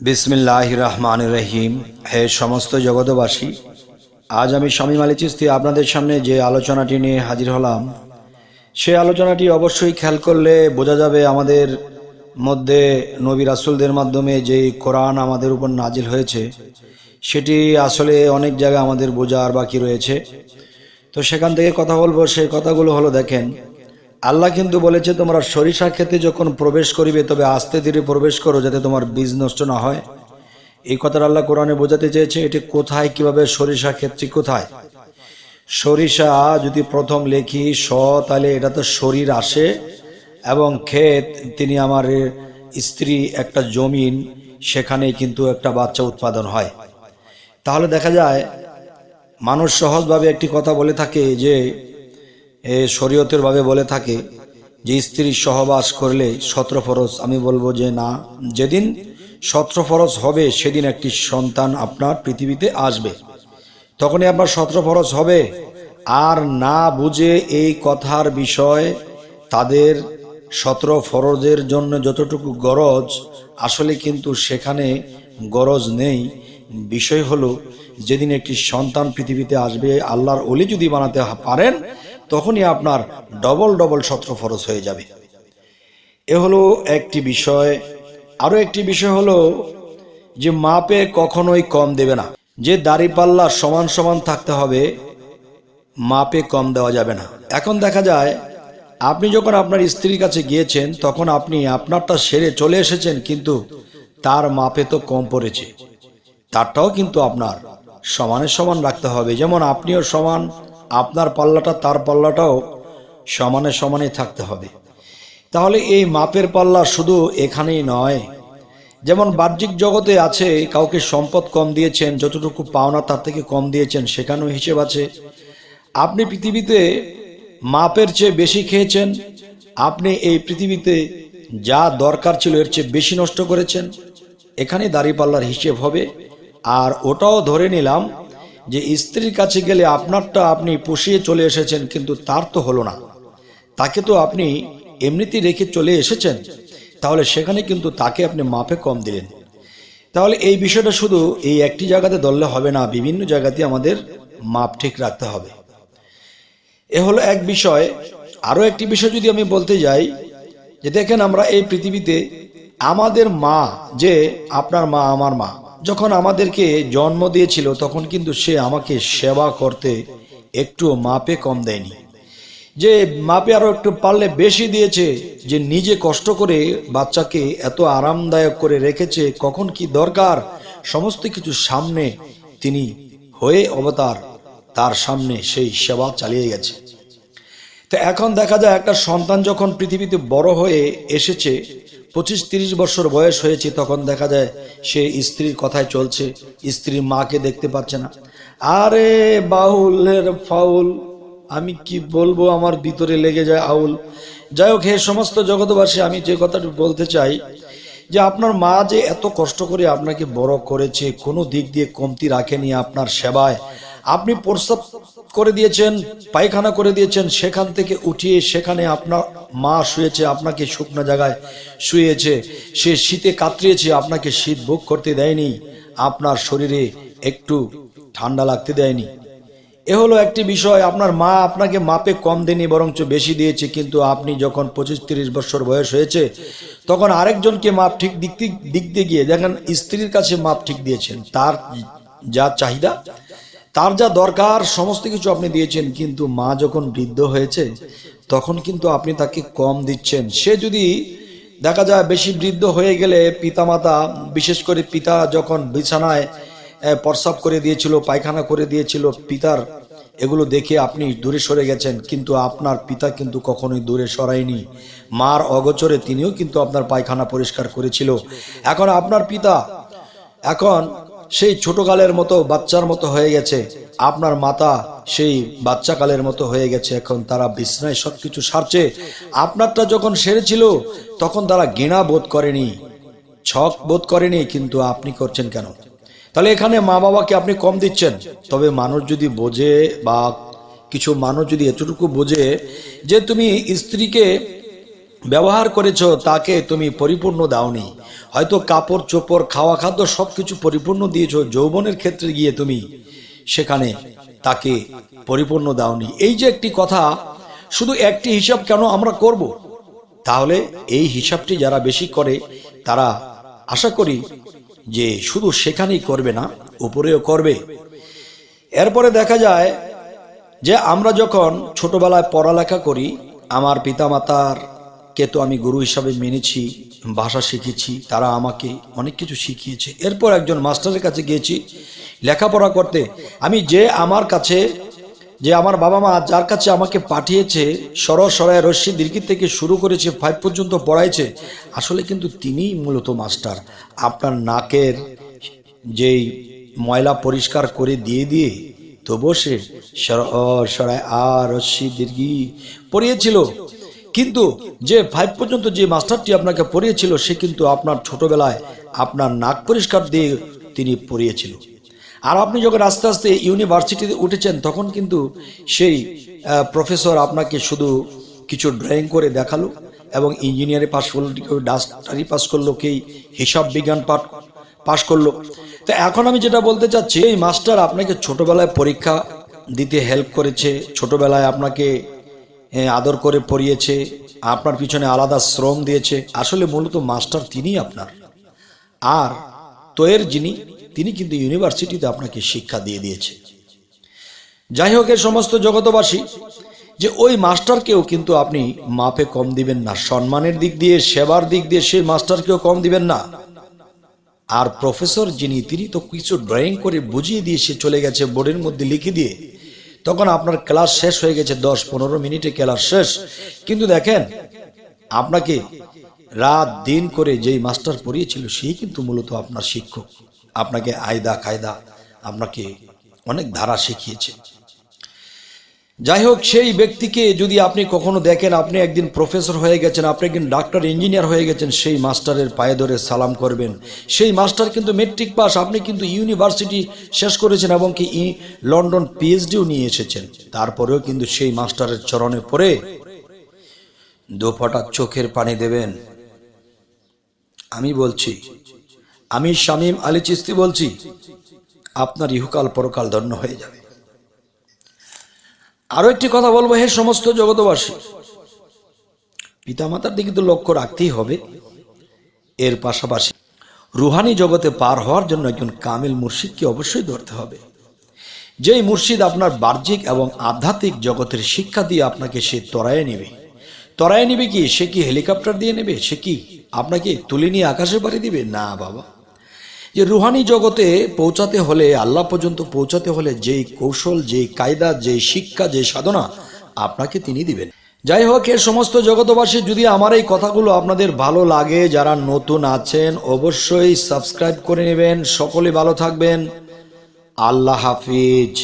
বিসমিল্লাহির রহমানির রহিম। হে সমস্ত জগতবাসী, আজ আমি শামীম আলী চিশতি আপনাদের সামনে যে আলোচনাটি নিয়ে হাজির হলাম, সেই আলোচনাটি অবশ্যই খেয়াল করলে বোঝা যাবে আমাদের মধ্যে নবী রাসূলদের মাধ্যমে যে কোরআন আমাদের উপর নাজিল হয়েছে সেটি আসলে অনেক জায়গায় আমাদের বোঝার বাকি রয়েছে। তো সেখান থেকে কথা বলবো। সেই কথাগুলো হলো, দেখেন, আল্লাহ কিন্তু বলেছে তোমরা সরিষা খেতে যখন প্রবেশ করিবে তবে আস্তে ধীরে প্রবেশ করো, যাতে তোমার বীজ নষ্ট না হয়। এই কথাটা আল্লাহ কোরআনে বোঝাতে চেয়েছে। এটি কোথায়, কিভাবে, সরিষা ক্ষেতটি কোথায়? সরিষা যদি প্রথম লেখি স, তাহলে এটা তো শরীর আসে, এবং ক্ষেত তিনি আমার স্ত্রী, একটা জমিন, সেখানে কিন্তু একটা বাচ্চা উৎপাদন হয়। তাহলে দেখা যায় মানুষ সহজভাবে একটি কথা বলে থাকে যে শরীয়তের ভাবে বলে থাকে যে স্ত্রী সহবাস করলে 17 ফরজ। আমি বলবো যে না, যেদিন 17 ফরজ হবে সেদিন একটি সন্তান আপনার পৃথিবীতে আসবে, তখনই আপনার 17 ফরজ হবে। আর না বুঝে এই কথার বিষয় তাদের 17 ফরজের জন্য যতটুকু গরজ, আসলে কিন্তু সেখানে গরজ নেই। বিষয় হলো, যেদিন একটি সন্তান পৃথিবীতে আসবে, আল্লাহর ওলি যদি বানাতে পারেন, তখনই আপনার ডবল 17 ফরজ হয়ে যাবে। এ হলো একটি বিষয়। আরো একটি বিষয় হলো যে মাপে কখনোই কম দেবে না। যে দাড়িপাল্লা সমান সমান থাকতে হবে, মাপে কম দেওয়া যাবে না। এখন দেখা যায় আপনি যখন আপনার স্ত্রীর কাছে গিয়েছেন, তখন আপনি আপনারটা সেরে চলে এসেছেন, কিন্তু তার মাপে তো কম পড়েছে, তারটাও কিন্তু আপনার সমানে সমান রাখতে হবে। যেমন আপনিও সমান, আপনার পাল্লাটা তার পাল্লাটাও সমানে সমানে থাকতে হবে। তাহলে এই মাপের পাল্লা শুধু এখানেই নয়, যেমন বাহ্যিক জগতে আছে, কাউকে সম্পদ কম দিয়েছেন, যতটুকু পাওনা তার থেকে কম দিয়েছেন, সেখানেও হিসেব আছে। আপনি পৃথিবীতে মাপের চেয়ে বেশি খেয়েছেন, আপনি এই পৃথিবীতে যা দরকার ছিল এর চেয়ে বেশি নষ্ট করেছেন, এখানে দাড়িপাল্লার হিসেব হবে। আর ওটাও ধরে নিলাম যে স্ত্রীর কাছে গেলে আপনারটা আপনি পুষিয়ে চলে এসেছেন, কিন্তু তার তো হলো না, তাকে তো আপনি এমনিতেই রেখে চলে এসেছেন, তাহলে সেখানে কিন্তু তাকে আপনি মাপে কম দিলেন। তাহলে এই বিষয়টা শুধু এই একটি জায়গাতে ধরলে হবে না, বিভিন্ন জায়গাতে আমাদের মাপ ঠিক রাখতে হবে। এ হলো এক বিষয়। আরো একটি বিষয় যদি আমি বলতে যাই, যে দেখেন, আমরা এই পৃথিবীতে আমাদের মা, যে আপনার মা আমার মা, যখন আমাদেরকে জন্ম দিয়েছিল, তখন কিন্তু সে আমাকে সেবা করতে একটু মাপে কম দেয়নি, যে মাপে আরো একটু পারলে বেশি দিয়েছে। যে নিজে কষ্ট করে বাচ্চাকে এত আরামদায়ক করে রেখেছে, কখন কি দরকার সমস্ত কিছু সামনে তিনি হয়ে অবতার, তার সামনে সেই সেবা চালিয়ে গেছে। তো এখন দেখা যায় একটা সন্তান যখন পৃথিবীতে বড় হয়ে এসেছে, 25-30 বছর বয়স হয়েছে, তখন দেখা যায় সে স্ত্রীর কথায় চলছে, স্ত্রীর মাকে দেখতে পাচ্ছে না। আরে বাউলের ফাউল, আমি কি বলবো, আমার ভিতরে লেগে যায় আউল। যাই হোক, হে সমস্ত জগতবাসী, আমি যে কথাটা বলতে চাই, যে আপনার মা যে এত কষ্ট করে আপনাকে বড় করেছে, কোনো দিক দিয়ে কমতি রাখেনি আপনার সেবায়। আপনি প্রস্রাব করে দিয়েছেন, পায়খানা করে দিয়েছেন, সেখান থেকে উঠিয়ে সেখানে আপনার মা শুয়েছে, আপনাকে শুকনো জায়গায় শুয়েছে, সে শীতে কাতরিয়েছে, আপনাকে শীত ভোগ করতে দেয়নি, আপনার শরীরে একটু ঠান্ডা লাগতে দেয়নি। এ হলো একটি বিষয়। আপনার মা আপনাকে মাপে কম দেয়নি, বরঞ্চ বেশি দিয়েছে। কিন্তু আপনি যখন 25-30 বছর বয়স হয়েছে, তখন আরেকজনকে মাপ ঠিক দিক দিয়ে গিয়ে দেখেন স্ত্রীর কাছে মাপ ঠিক দিয়েছেন, তার যা চাহিদা, তার যা দরকার, সমস্ত কিছু আপনি দিয়েছেন। কিন্তু মা যখন বৃদ্ধ হয়েছে, তখন কিন্তু আপনি তাকে কম দিচ্ছেন। সে যদি দেখা যায় বেশি বৃদ্ধ হয়ে গেলে, পিতামাতা, বিশেষ করে পিতা যখন বিছানায় প্রস্রাব করে দিয়েছিল, পায়খানা করে দিয়েছিল, পিতার এগুলো দেখে আপনি দূরে সরে গেছেন, কিন্তু আপনার পিতা কিন্তু কখনোই দূরে সরায়নি। মার অগোচরে তিনিও কিন্তু আপনার পায়খানা পরিষ্কার করেছিল। এখন আপনার পিতা এখন সেই ছোটকালের মতো, বাচ্চার মতো হয়ে গেছে, আপনার মাতা সেই বাচ্চাকালের মতো হয়ে গেছে। এখন তারা বিছনায় সবকিছু সারছে, আপনারটা যখন সেরেছিল তখন তারা ঘৃণা বোধ করেনি, ছক বোধ করেনি, কিন্তু আপনি করছেন কেন? তাহলে এখানে মা বাবাকে আপনি কম দিচ্ছেন। তবে মানুষ যদি বোঝে, বা কিছু মানুষ যদি এতটুকু বোঝে যে তুমি স্ত্রীকে ব্যবহার করেছো, তাকে তুমি পরিপূর্ণ দাওনি, হয়তো কাপড় চোপড় খাওয়া খাদ্য সবকিছু পরিপূর্ণ দিয়েছো, যৌবনের ক্ষেত্রে গিয়ে তুমি সেখানে তাকে পরিপূর্ণ দাওনি। এই যে একটি কথা, শুধু একটি হিসাব কেন আমরা করব? তাহলে এই হিসাবটি যারা বেশি করে তারা আশা করি যে শুধু সেখানেই করবে না, উপরেও করবে। এরপরে দেখা যায় যে আমরা যখন ছোটবেলায় পড়ালেখা করি, আমার পিতামাতার কে তো আমি গুরু হিসাবে মেনেছি, ভাষা শিখেছি, তারা আমাকে অনেক কিছু শিখিয়েছে। এরপর একজন মাস্টারের কাছে গিয়েছি লেখাপড়া করতে। আমি যে আমার বাবা মা যার কাছে আমাকে পাঠিয়েছে, সরায় রশ্মি দীর্ঘি থেকে শুরু করেছে 5 পর্যন্ত পড়াইছে, আসলে কিন্তু তিনিই মূলত মাস্টার। আপনার নাকের যেই ময়লা পরিষ্কার করে দিয়ে তো বসে সরায় রশ্মি দীর্ঘি পড়িয়েছিল। কিন্তু যে 5 পর্যন্ত যে মাস্টারটি আপনাকে পড়িয়েছিল, সে কিন্তু আপনার ছোটবেলায় আপনার নাক পরিষ্কার দিয়ে তিনি পড়িয়েছিল। আর আপনি যখন আস্তে আস্তে ইউনিভার্সিটিতে উঠেছেন, তখন কিন্তু সেই প্রফেসর আপনাকে শুধু কিছু ড্রয়িং করে দেখালো, এবং ইঞ্জিনিয়ারে পাশ করলো, কেউ ডাক্তারি পাস করলো, কেউ হিসাব বিজ্ঞান পাশ করলো। তো এখন আমি যেটা বলতে চাচ্ছি, এই মাস্টার আপনাকে ছোটবেলায় পরীক্ষা দিতে হেল্প করেছে, ছোটবেলায় আপনাকে আদর করে পড়িয়েছে, আপনার পিছনে আলাদা শ্রম দিয়েছে। আসলে মূলত মাস্টার তিনিই আপনার। আর তোয়ের যিনি, তিনি কিন্তু ইউনিভার্সিটিতে আপনাকে শিক্ষা দিয়ে দিয়েছে। যাই হোক, এই সমস্ত জগতবাসী, যে ওই মাস্টারকেও কিন্তু আপনি মাপে কম দিবেন না, সম্মানের দিক দিয়ে, সেবার দিক দিয়ে সেই মাস্টারকেও কম দিবেন না। আর প্রফেসর যিনি, তিনি তো কিছু ড্রয়িং করে বুঝিয়ে দিয়ে সে চলে গেছে বোর্ডের মধ্যে লিখে দিয়ে, তখন আপনার ক্লাস শেষ হয়ে গেছে, 10-15 মিনিটে ক্লাস শেষ। কিন্তু দেখেন, আপনাকে রাত দিন করে যেই মাস্টার পড়িয়েছিল, সেই কিন্তু মূলত আপনার শিক্ষক। আপনাকে আয়দা কায়দা, আপনাকে অনেক ধারা শিখিয়েছে। যাই হোক, সেই ব্যক্তিকে যদি আপনি কখনো দেখেন, আপনি একদিন প্রফেসর হয়ে গেছেন, আপনি একদিন ডাক্তার ইঞ্জিনিয়ার হয়ে গেছেন, সেই মাস্টারের পায়ে ধরে সালাম করবেন। সেই মাস্টার কিন্তু মেট্রিক পাস, আপনি কিন্তু ইউনিভার্সিটি শেষ করেছেন, এবং কি লন্ডন পিএইচডিও নিয়ে এসেছেন। তারপরেও কিন্তু সেই মাস্টারের চরণে পড়ে 2 ফোঁটা চোখের পানি দেবেন। আমি বলছি, আমি শামীম আলী চিশতি বলছি, আপনার ইহকাল পরকাল ধন্য হয়ে যাবে। আরো একটি কথা বলবো, হে সমস্ত জগতবাসী, পিতামাতার দিকে তো লক্ষ্য রাখতেই হবে। এর পাশাপাশি রুহানি জগতে পার হওয়ার জন্য একজন কামিল মুর্শিদকে অবশ্যই ধরতে হবে। যেই মুর্শিদ আপনার বাহ্যিক এবং আধ্যাত্মিক জগতের শিক্ষা দিয়ে আপনাকে সে তরায়ে নেবে কি? সে কি হেলিকপ্টার দিয়ে নেবে? সে কি আপনাকে তুলে নিয়ে আকাশে পাড়ি দিবে? না বাবা। যে রুহানি জগতে পৌঁছাতে হলে, আল্লাহ পর্যন্ত পৌঁছাতে হলে, যেই কৌশল, যেই কায়দা, যেই শিক্ষা, যেই সাধনা আপনাকে তিনি দিবেন। যাই হোক, এর সমস্ত জগতবাসী, যদি আমার এই কথাগুলো আপনাদের ভালো লাগে, যারা নতুন আছেন অবশ্যই সাবস্ক্রাইব করে নেবেন। সকলে ভালো থাকবেন। আল্লাহ হাফিজ।